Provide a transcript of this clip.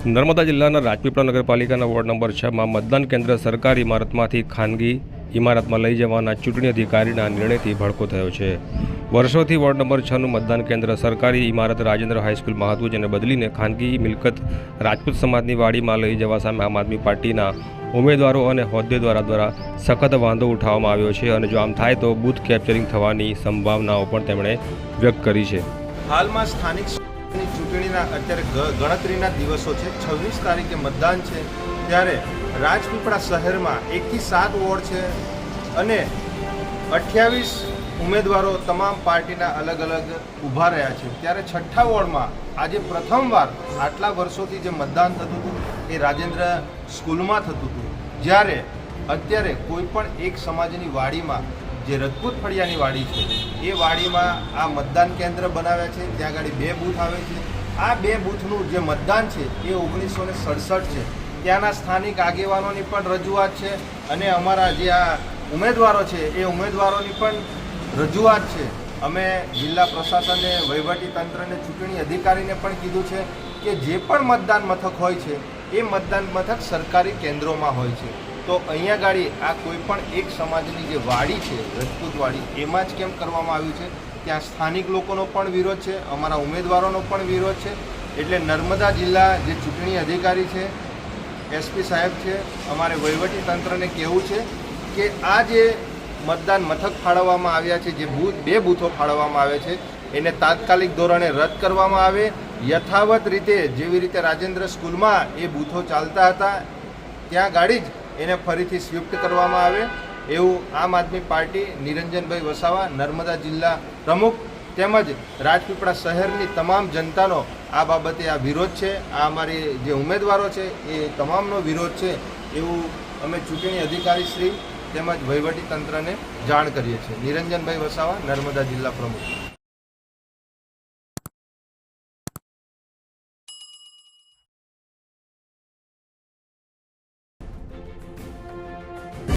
નર્મદા જિલ્લાના રાજપીપળા નગરપાલિકાના ward number 6માં મતદાન કેન્દ્ર સરકારી ઇમારતમાંથી ખાનગી ઇમારતમાં લઈ જવાના ચૂંટણી અધિકારીના નિર્ણયથી ભડકો થયો છે। વર્ષોથી વોર્ડ નંબર 6નું મતદાન કેન્દ્ર સરકારી ઇમારત રાજેન્દ્ર હાઈસ્કૂલ મહાધ્વજને બદલીને ખાનગી મિલકત રાજપૂત સમાજની વાડીમાં લઈ જવા સામે આમ આદમી પાર્ટીના ઉમેદવારો અને હોદ્દેદારો દ્વારા સખત વાંધો ઉઠાવવામાં આવ્યો છે અને જો આમ થાય તો બૂથ કેપ્ચરિંગ થવાની સંભાવનાઓ પણ તેમણે વ્યક્ત કરી છે। હાલમાં સ્થાનિક ચૂંટણીના અત્યારે ગણતરીના દિવસો છે। 26 તારીખે મતદાન છે, ત્યારે રાજપીપળા શહેરમાં 1 થી 7 વોર્ડ છે અને 28 ઉમેદવારો તમામ પાર્ટીના અલગ અલગ ઊભા રહ્યા છે। ત્યારે 6ઠ્ઠા વોર્ડમાં આજે પ્રથમવાર આટલા વર્ષોથી જે મતદાન થતું હતું એ રાજેન્દ્ર સ્કૂલમાં થતું હતું, જ્યારે અત્યારે કોઈ પણ એક સમાજની વાડીમાં જે રજપૂત ફળિયાની વાડી છે એ વાડીમાં આ મતદાન કેન્દ્ર બનાવ્યા છે। ત્યાં આગળ 2 બૂથ આવે છે। આ 2 બૂથનું જે મતદાન છે એ 1967 છે। ત્યાંના સ્થાનિક આગેવાનોની પણ રજૂઆત છે અને અમારા જે આ ઉમેદવારો છે એ ઉમેદવારોની પણ રજૂઆત છે। અમે જિલ્લા પ્રશાસનને, વહીવટી તંત્રને, ચૂંટણી અધિકારીને પણ કીધું છે કે જે પણ મતદાન મથક હોય છે એ મતદાન મથક સરકારી કેન્દ્રોમાં હોય છે, તો અહીંયા ગાડી આ કોઈ પણ એક સમાજની જે વાડી છે રજપૂત વાડી એમાં જ કેમ કરવામાં આવ્યું છે? ત્યાં સ્થાનિક લોકોનો પણ વિરોધ છે, અમારા ઉમેદવારોનો પણ વિરોધ છે। એટલે નર્મદા જિલ્લા જે ચૂંટણી અધિકારી છે, એસપી સાહેબ છે, અમારે વહીવટી તંત્રને કહેવું છે કે આ જે મતદાન મથક ફાળવવામાં આવ્યા છે, જે 2 બૂથો ફાળવવામાં આવે છે એને તાત્કાલિક ધોરણે રદ કરવામાં આવે। યથાવત રીતે જેવી રીતે રાજેન્દ્ર સ્કૂલમાં એ બૂથો ચાલતા હતા ત્યાં ગાડી જ એને ફરીથી સ્વિફ્ટ કરવામાં આવે એવું આમ આદમી પાર્ટી નિરંજનભાઈ વસાવા, નર્મદા જિલ્લા પ્રમુખ તેમજ રાજપીપળા શહેરની તમામ જનતાનો આ બાબતે આ વિરોધ છે। આ અમારી જે ઉમેદવારો છે એ તમામનો વિરોધ છે એવું અમે ચૂંટણી અધિકારી શ્રી તેમજ વહીવટી તંત્રને જાણ કરીએ છીએ। નિરંજનભાઈ વસાવા, નર્મદા જિલ્લા પ્રમુખ।